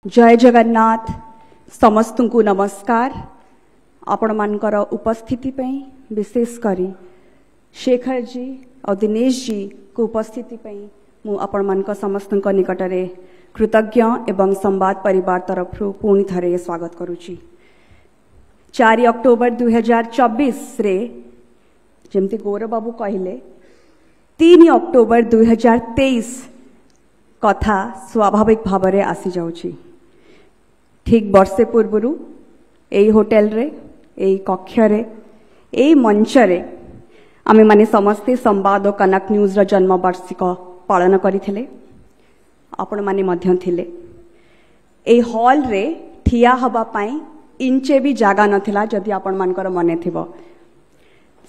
जय जगन्नाथ समस्त को नमस्कार। आपण मानकर उपस्थिति पे विशेष करी शेखर जी और दिनेश जी को उपस्थिति पे मु आपण मानक समस्त निकट में कृतज्ञ एवं संवाद परिवार तरफ पुणी थरे स्वागत करुची। 4 अक्टोबर 2024 रे जमती गौरव बाबू कहले 3 अक्टोबर 2023 कथा स्वाभाविक भाव में आसी जाउची। ठीक वर्षे पूर्व यही होटेल रे यही कक्ष रे यही मंच रे आमे माने समस्ते संवाद और कनक न्यूज रा जन्म वार्षिक पालन करथिले। आपण माने मध्य थिले। ए हॉल रे ठिया हबा पाई इंचे भी जागा नथिला जदि आपण मानकर मने थिबो।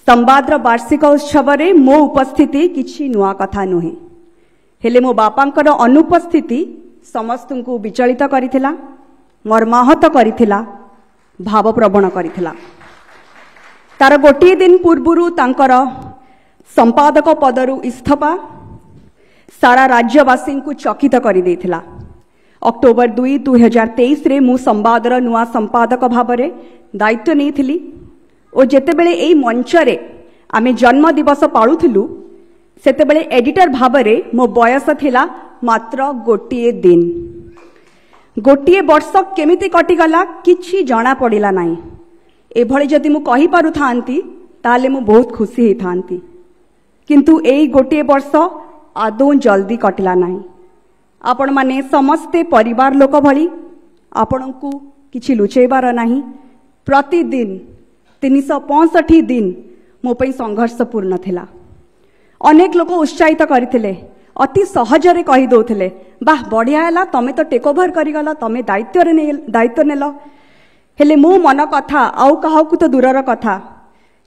संवाद रा वार्षिक उत्सव रे मो उपस्थिति किछि नुआ कथा नुहे, हेले मो बापांकर अनुपस्थिति समस्त को विचलित करिथिला, मर्माहत करिथिला, भावप्रवण करिथिला। तार गोटे दिन पूर्वरु तांकर संपादक पदरु इस्तीफा सारा राज्यवासी को चकित करि देथिला। अक्टोबर 2, 2023 रे मु संवादर नुआ संपादक भावरे दायित्व नेइथिली और जेतेबेले एई मंच रे आमे जन्म दिवस पाळुथिलु सेतेबेले एडिटर भावरे मो बयस थिला मात्र गोटिए दिन। गोटिए वर्ष केमिति कटिगला किछि जणा पड़िला नाही। एभଳି जदि मु कहि पारु थांती ताले मु बहुत खुशी हे थांती, किंतु एई गोटिए वर्ष आदौ जल्दी कटिला नाही। आपण माने समस्ते परिवार लोक भली आपणकू किछि लुचेबार नाही। प्रतिदिन 365 दिन मो पई संघर्षपूर्ण थिला। अनेक लोक उत्साहित करथिले, अति सहजरे कहि दोथिले वाह बढ़िया हैला, तमे तो टेक ओवर करिगला, तमे दायित्व नेल। हेले मो मन कथा आउ काहाकू तो दूरर कथा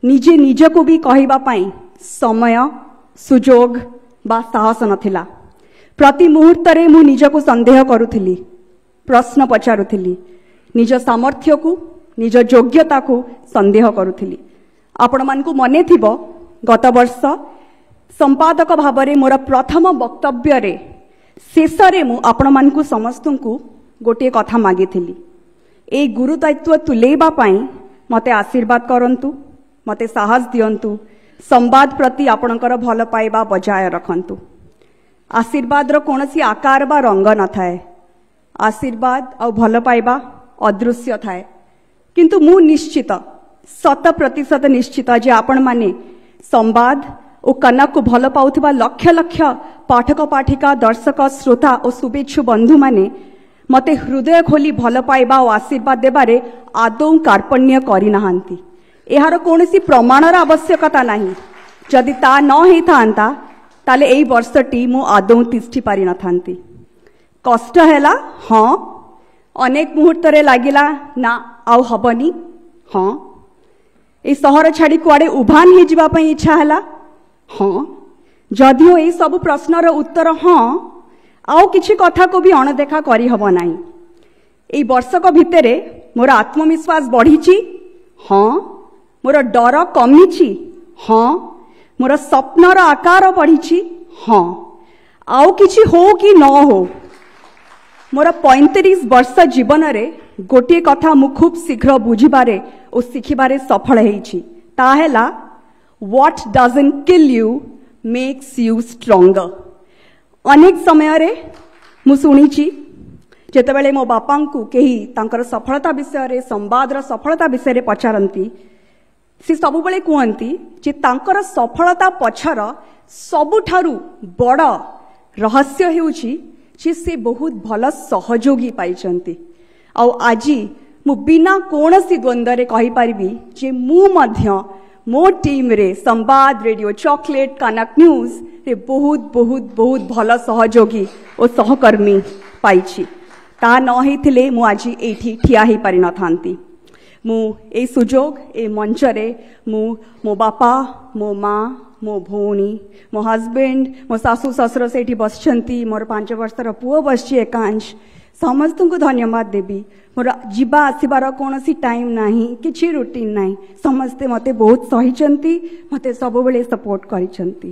निजे निजको भी कहिबा पाई समय सुजोग बा साहस नथिला। प्रति मुहूर्त रे मु निजको संदेह करुथिली, प्रश्न पचारुथिली, निज सामर्थ्य को निज योग्यता को संदेह करुथिली। आपण मान को मने थिबो गत वर्ष संपादक भावरे मोर प्रथम वक्तव्य रे शेष रे मु आपण मान को समस्त को गोटे कथा मागिथिली, ए गुरु दायित्व तुलेबा पाई मते आशीर्वाद करंतु, मते साहस दियंतु, संवाद प्रति आपणकर भल पाइबा बजाय रखंतु। आशीर्वाद रो कोनसी आकार बा रंग न थाए। आशीर्वाद और भल पाइबा अदृश्य थाए, किंतु मु निश्चित 100% निश्चित जे आपण माने संवाद और कनक को भल पाउथिबा लक्ष लक्ष पाठक पाठिका दर्शक श्रोता और शुभेच्छु बंधु माने मते हृदय खोली भल पाइबा और आशीर्वाद देबारे आदौ कार्पण्य करि नाहांती। एहार कोनसी प्रमाणर आवश्यकता नाही। जदि ता न हेई थांता ताले एई वर्षटी मु आदौ तिष्ठि पारि न थांती। कष्ट हैला हां, अनेक मुहूर्त रे लागिला ना आउ हबनी हां, ए सहर छाड़ी कुआडे उभान हे जिबा पई इच्छा हैला हाँ। जदिओ ये सब प्रश्नर उत्तर हाँ, आउ किछि कथा को भी अणदेखा करि हबो नाही। एई वर्षक भितरे मोर आत्मविश्वास बढ़ीची हाँ, मोर डर कमीची हाँ, मोर स्वप्नर आकार बढ़ीची हाँ। आउ किछि हो कि न हो, मोर 35 वर्ष जीवन रे गोटे कथा मु खूब शीघ्र बुझिबारे और शिखिबारे सफल हेइची, ता हैला What doesn't kill you makes you stronger। अनेक समय रे मु सुनिची जेतेबेले मो बापा को केही तांकर सफलता विषय रे संवाद रा सफलता विषय रे पचारंती, से सब बेले कहंती जे तांकर सफलता पछर सबुठारु बड़ रहस्य हेउची जे से बहुत भल सहयोगी पाइचंती। आ आजी मु बिना कोनसी द्वंद्व रे कहि परिबी जे मु मध्य मो टीम रे संवाद रेडियो चॉकलेट कनक न्यूज रे बहुत बहुत बहुत भल सहयोगी और सहकर्मी पाइछि। ता न हेथिले मु आजी एठी ठिया हे पारि न थांती। मु ए सुजोग ए मंच रे मो बापा, मो माँ, मो भौणी, मो हस्बैंड, मो सासू ससुर सेठी बसछंती, मोर 5 वर्षर पुओ बसछि एकांश, समस्त को धन्यवाद देवी। मोर जीवा आसबार कौन टाइम नाही, किछि रूटीन नाही, समस्ते मते बहुत सहीचंती, मते सब बेले सपोर्ट करिसंती।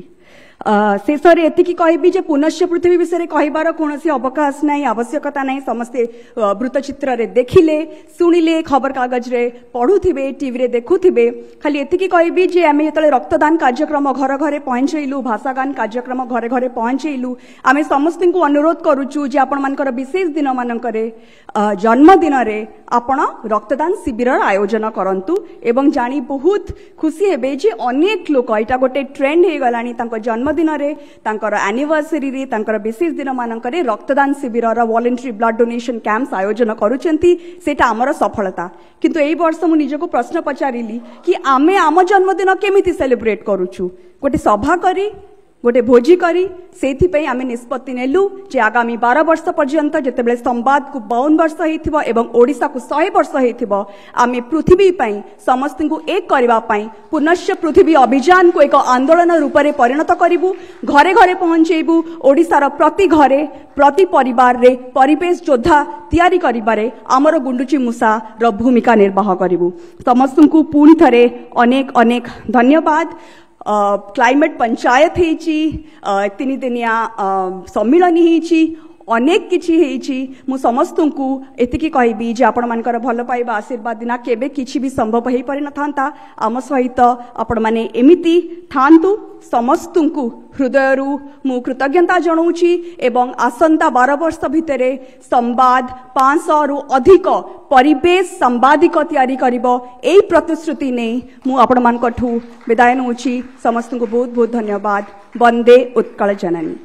शेष में एतिकी कहबी जे पुनश्च पृथ्वी विषय कहबार कौन अवकाश ना आवश्यकता ना समस्ते वृत्तचित्र रे देखिले शुणिले खबर कागज रे पढ़ुथिबे टीवी रे देखुथिबे खाली एतिकी कहबी जे आमे जेतले रक्तदान कार्यक्रम घर घरे पहुंचैलु भाषागान कार्यक्रम घरे घरे पहुंचैलु आमे समस्त को अनुरोध करूचु जे आपण मानकर विशेष दिन मानकरे जन्मदिन रे आपण रक्तदान शिविर आयोजन करंतु एवं जानी बहुत खुशी हेबे जे अनेक लोक एटा गोटे ट्रेंड हे गलानी तांको जन्मदिन रे तांकर एनिवर्सरी रे तांकर विशेष दिन मानकरे रक्तदान शिविर रा वॉलंटरी ब्लड डोनेशन कैंप्स आयोजन करूचंती सेटा हमर सफलता किंतु एई वर्ष मु निजको प्रश्न पचारिली कि आमे आम जन्मदिन केमिति सेलिब्रेट करूछु गोटे सभा करी गोटे भोजी करी सेथि पई आमे निष्पत्ति नेलु जे आगामी 12 वर्ष पर्यंत जेतेबेले संवाद को 52 वर्ष हेथिबो एवं ओडिसा को 100 वर्ष हेथिबो आमे पृथ्वी पई समस्त को एक करबा पई पुनश्च पृथ्वी अभियान को एक आंदोलन रूप रे परिणत करिवु घरे घरे पहुंचेबु ओडिसा रो प्रति घरे प्रति परिवार रे परिवेश योद्धा तयारी करिबारे हमर गुंडुची मूसा रो भूमिका निर्वाह करिवु समस्त को पुणी थरे अनेक अनेक धन्यवाद क्लाइमेट पंचायत हेची 3 दिनिया सम्मिलन हेची अनेक किछि हेची मु समस्त को एतिकी कहबी जे आपण मानकर भल पाइबा आशीर्वाद दिना केबे किछि भी संभव हेई पारि न थांता आम सहित आपण माने एमिति थांतु समस्त को हृदयरु मु कृतज्ञता जणाउची एवं आसंता 12 वर्ष भितरे संवाद 500 रु अधिक परिवेश संवादिक तयारी करिवो एई प्रतिश्रुति ने मु आपण मानकठू विदाय नउची समस्त को बहुत बहुत धन्यवाद वंदे उत्कल जननी।